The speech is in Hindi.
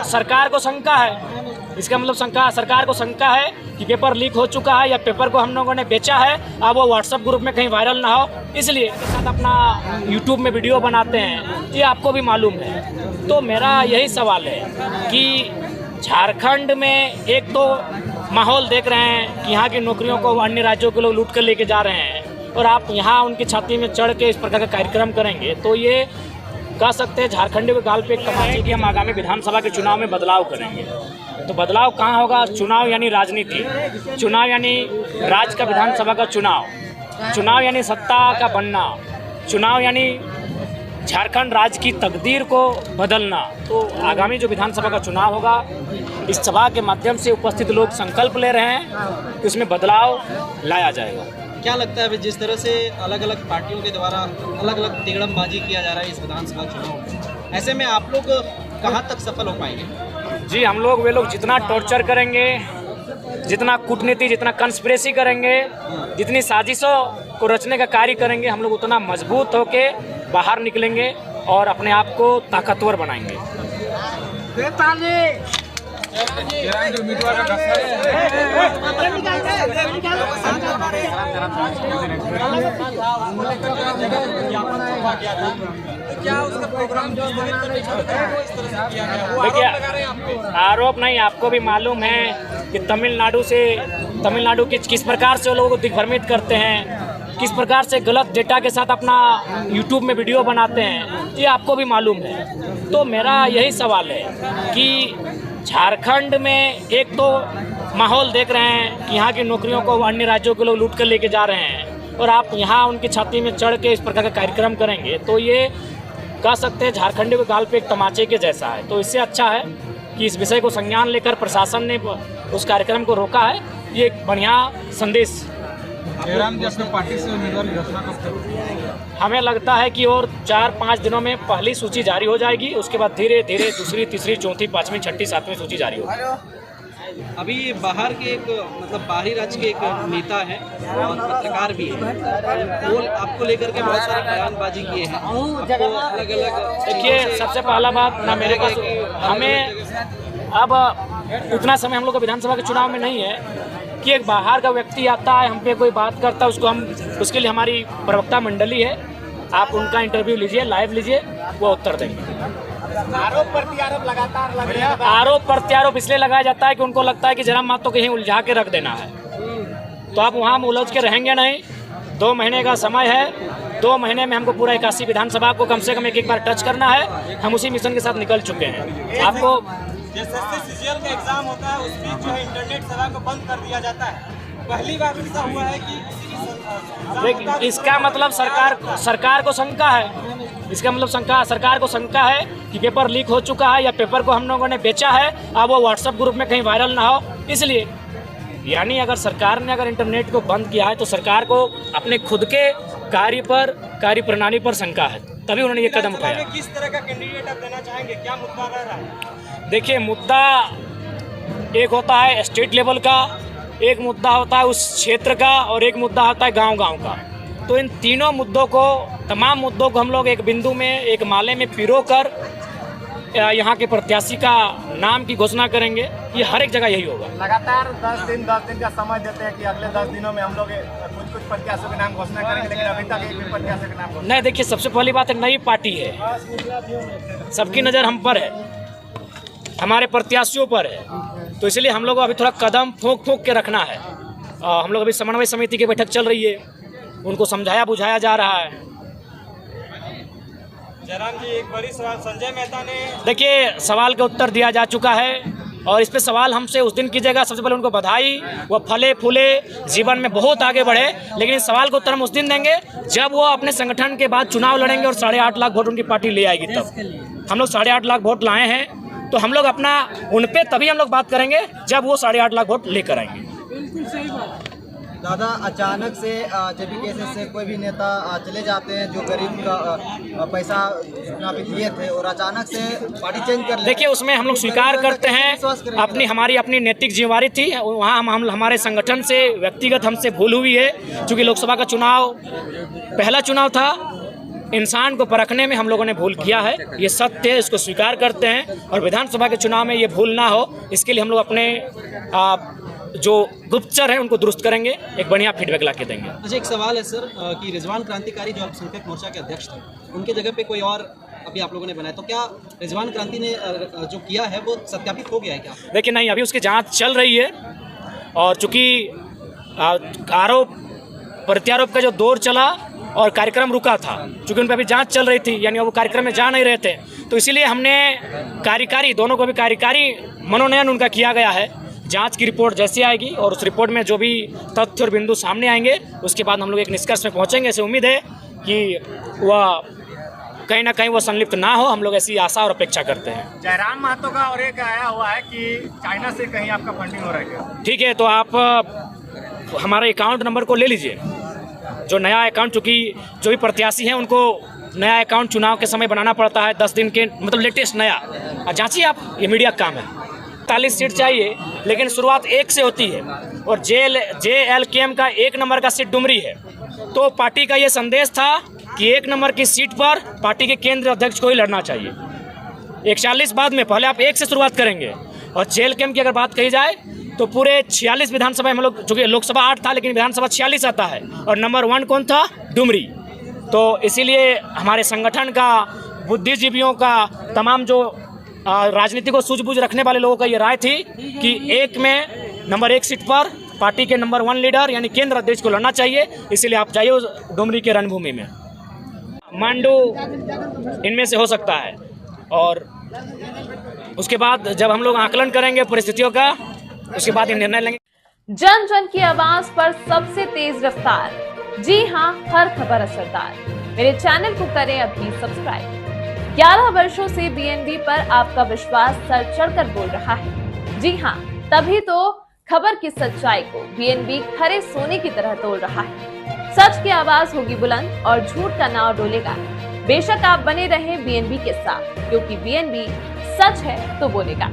सरकार को शंका है, इसका मतलब सरकार को शंका है कि पेपर लीक हो चुका है या पेपर को हम लोगों ने बेचा है, अब वो व्हाट्सएप ग्रुप में कहीं वायरल ना हो, इसलिए के साथ अपना यूट्यूब में वीडियो बनाते हैं, ये आपको भी मालूम है। तो मेरा यही सवाल है कि झारखंड में एक तो माहौल देख रहे हैं कि यहाँ की नौकरियों को अन्य राज्यों के लोग लूट कर लेके जा रहे हैं, और आप यहाँ उनकी छाती में चढ़ के इस प्रकार का कार्यक्रम करेंगे तो ये कह सकते हैं झारखंड के गाल पे एक तमाचे कि हम आगामी विधानसभा के चुनाव में बदलाव करेंगे। तो बदलाव कहाँ होगा? चुनाव यानी राजनीति, चुनाव यानी राज्य का विधानसभा का चुनाव, चुनाव यानी सत्ता का बनना, चुनाव यानी झारखंड राज्य की तकदीर को बदलना। तो आगामी जो विधानसभा का चुनाव होगा, इस सभा के माध्यम से उपस्थित लोग संकल्प ले रहे हैं कि उसमें बदलाव लाया जाएगा। क्या लगता है अभी जिस तरह से अलग अलग पार्टियों के द्वारा अलग अलग तिगड़मबाजी किया जा रहा है इस विधानसभा चुनाव में, ऐसे में आप लोग कहाँ तक सफल हो पाएंगे? जी, हम लोग वे लोग जितना टॉर्चर करेंगे, जितना कूटनीति, जितना कंस्पिरेसी करेंगे, जितनी साजिशों को रचने का कार्य करेंगे, हम लोग उतना मजबूत होके बाहर निकलेंगे और अपने आप को ताकतवर बनाएंगे। देखिए, आरोप नहीं, आपको भी मालूम है कि तमिलनाडु किस प्रकार से वो लोगों को दिग्भ्रमित करते हैं, किस प्रकार से गलत डेटा के साथ अपना यूट्यूब में वीडियो बनाते हैं, ये आपको भी मालूम है। तो मेरा यही सवाल है कि झारखंड में एक तो माहौल देख रहे हैं कि यहाँ की नौकरियों को अन्य राज्यों के लोग लूट कर लेके जा रहे हैं, और आप यहाँ उनकी छाती में चढ़ के इस प्रकार का कार्यक्रम करेंगे तो ये कह सकते हैं झारखंड के गाल पे एक तमाचे के जैसा है। तो इससे अच्छा है कि इस विषय को संज्ञान लेकर प्रशासन ने उस कार्यक्रम को रोका है, ये एक बढ़िया संदेश। जयराम जी अपने पार्टी से उम्मीदवार घोषणा कब करेंगे? हमें लगता है कि और 4-5 दिनों में पहली सूची जारी हो जाएगी, उसके बाद धीरे धीरे दूसरी, तीसरी, चौथी, पाँचवीं, छठी, सातवीं सूची जारी होगी। अभी बाहर के एक बाहरी राज्य के एक नेता है और पत्रकार भी है, वो आपको लेकर के बहुत सारी बयानबाजी किए हैं, आपको अलग अलग। देखिए, सबसे पहला बात ना, मेरे पास हमें अब उतना समय हम लोग का विधानसभा के चुनाव में नहीं है कि एक बाहर का व्यक्ति आता है, हम पे कोई बात करता है, उसके लिए हमारी प्रवक्ता मंडली है, आप उनका इंटरव्यू लीजिए, लाइव लीजिए, वो उत्तर देंगे। आरोप प्रत्यारोप लगातार लग रहा है। आरोप प्रत्यारोप इसलिए लगाया जाता है कि उनको लगता है कि जरा मत तो कहीं उलझा के रख देना है, तो आप वहाँ उलझ के रहेंगे नहीं। 2 महीने का समय है, 2 महीने में हमको पूरा 81 विधानसभा को कम से कम एक बार टच करना है। हम उसी मिशन के साथ निकल चुके हैं। आपको जैसे सीजीएल का एग्जाम होता है, उस बीच जो है इंटरनेट सेवा को बंद कर दिया जाता है। पहली बार ऐसा हुआ है कि इसका मतलब सरकार को शंका है, इसका मतलब सरकार को शंका है कि पेपर लीक हो चुका है या पेपर को हम लोगों ने बेचा है, अब वो व्हाट्सएप ग्रुप में कहीं वायरल ना हो, इसलिए। यानी अगर सरकार ने इंटरनेट को बंद किया है तो सरकार को अपने खुद के कार्य प्रणाली पर शंका है, तभी उन्होंने ये कदम उठाया। किस तरह का कैंडिडेट आप देना चाहेंगे, क्या मुद्दा रह रहा है? देखिए, मुद्दा एक होता है स्टेट लेवल का, एक मुद्दा होता है उस क्षेत्र का, और एक मुद्दा होता है गांव-गांव का। तो इन तीनों मुद्दों को, तमाम मुद्दों को हम लोग एक बिंदु में, एक माले में पिरोकर यहाँ के प्रत्याशी का नाम की घोषणा करेंगे। ये हर एक जगह यही होगा। लगातार 10 दिन का समय देते हैं कि अगले 10 दिनों में हम लोग कुछ प्रत्याशियों के नाम घोषणा करेंगे, लेकिन अभी तक एक भी प्रत्याशी के नाम नहीं। देखिए, सबसे पहली बात है, नई पार्टी है, सबकी नज़र हम पर है, हमारे प्रत्याशियों पर है, तो इसलिए हम लोग को अभी थोड़ा कदम फूंक के रखना है। हम लोग अभी समन्वय समिति की बैठक चल रही है, उनको समझाया बुझाया जा रहा है। जयराम जी, एक बड़ी सवाल संजय मेहता ने, देखिए, सवाल का उत्तर दिया जा चुका है, और इस पे सवाल हमसे उस दिन कीजिएगा। सबसे पहले उनको बधाई, वो फले फूले, जीवन में बहुत आगे बढ़े, लेकिन इस सवाल का उत्तर हम उस दिन देंगे जब वो अपने संगठन के बाद चुनाव लड़ेंगे और 8.5 लाख वोट उनकी पार्टी ले आएगी। तब हम लोग 8.5 लाख वोट लाए हैं, तो हम लोग अपना उन पे तभी हम लोग बात करेंगे जब वो 8.5 लाख वोट लेकर आएंगे। बिल्कुल सही बात। दादा, अचानक से जब भी केसेस से कोई भी नेता चले जाते हैं जो गरीब का पैसा दिए थे, और अचानक से पार्टी चेंज कर लेते हैं। देखिए, उसमें हम लोग स्वीकार करते हैं, हमारी अपनी नैतिक जिम्मेवारी थी वहाँ। हम हमारे संगठन से व्यक्तिगत हमसे भूल हुई है, क्योंकि लोकसभा का चुनाव पहला चुनाव था, इंसान को परखने में हम लोगों ने भूल किया है, ये सत्य है, इसको स्वीकार करते हैं। और विधानसभा के चुनाव में ये भूल ना हो, इसके लिए हम लोग अपने जो गुप्तचर हैं उनको दुरुस्त करेंगे, एक बढ़िया फीडबैक ला के देंगे। अच्छा, एक सवाल है सर कि रिजवान क्रांतिकारी जो अल्पसंख्यक मोर्चा के अध्यक्ष थे, उनके जगह पे कोई और अभी आप लोगों ने बनाया, तो क्या रिजवान क्रांति ने जो किया है वो सत्यापित हो गया है क्या? देखिए नहीं, अभी उसकी जांच चल रही है और चूंकि आरोप प्रत्यारोप का जो दौर चला और कार्यक्रम रुका था, चूंकि उन पर अभी जांच चल रही थी, यानी वो कार्यक्रम में जा नहीं रहे थे, तो इसीलिए हमने कार्यकारी दोनों को भी कार्यकारी मनोनयन उनका किया गया है। जांच की रिपोर्ट जैसे आएगी और उस रिपोर्ट में जो भी तथ्य और बिंदु सामने आएंगे, उसके बाद हम लोग एक निष्कर्ष में पहुंचेंगे। ऐसे उम्मीद है कि वह कहीं ना कहीं वो संलिप्त ना हो, हम लोग ऐसी आशा और अपेक्षा करते हैं। जयराम महतो का और एक आया हुआ है कि चाइना से कहीं आपका फंडिंग हो रहा है क्या? ठीक है, तो आप हमारे अकाउंट नंबर को ले लीजिए, जो नया अकाउंट, चूँकि जो भी प्रत्याशी हैं उनको नया अकाउंट चुनाव के समय बनाना पड़ता है, 10 दिन के मतलब लेटेस्ट नया। जांचिए आप, ये मीडिया का काम है। 40 सीट चाहिए, लेकिन शुरुआत 1 से होती है और JLKM का 1 नंबर का सीट डुमरी है। तो पार्टी का ये संदेश था कि 1 नंबर की सीट पर पार्टी के केंद्रीय अध्यक्ष को ही लड़ना चाहिए। 41 बाद में पहले आप 1 से शुरुआत करेंगे। और JLKM की अगर बात कही जाए तो पूरे 46 विधानसभा हम लोग, चूँकि लोकसभा 8 था लेकिन विधानसभा 46 आता है, और नंबर 1 कौन था? डुमरी। तो इसीलिए हमारे संगठन का, बुद्धिजीवियों का, तमाम जो राजनीति को सूझबूझ रखने वाले लोगों का ये राय थी कि नंबर 1 सीट पर पार्टी के नंबर 1 लीडर यानी केंद्र अध्यक्ष को लड़ना चाहिए। इसीलिए आप जाइए उस डुमरी के रणभूमि में। मांडू इनमें से हो सकता है, और उसके बाद जब हम लोग आकलन करेंगे परिस्थितियों का, उसके बाद ये निर्णय लेंगे। जन जन की आवाज पर सबसे तेज रफ्तार, जी हाँ, हर खबर असरदार। मेरे चैनल को करें अभी सब्सक्राइब। 11 वर्षों से BNB पर आपका विश्वास सर चढ़कर बोल रहा है। जी हाँ, तभी तो खबर की सच्चाई को BNB खरे सोने की तरह तोल रहा है। सच की आवाज होगी बुलंद और झूठ का नाव डोलेगा। बेशक आप बने रहें BNB के साथ, क्योंकि BNB सच है तो बोलेगा।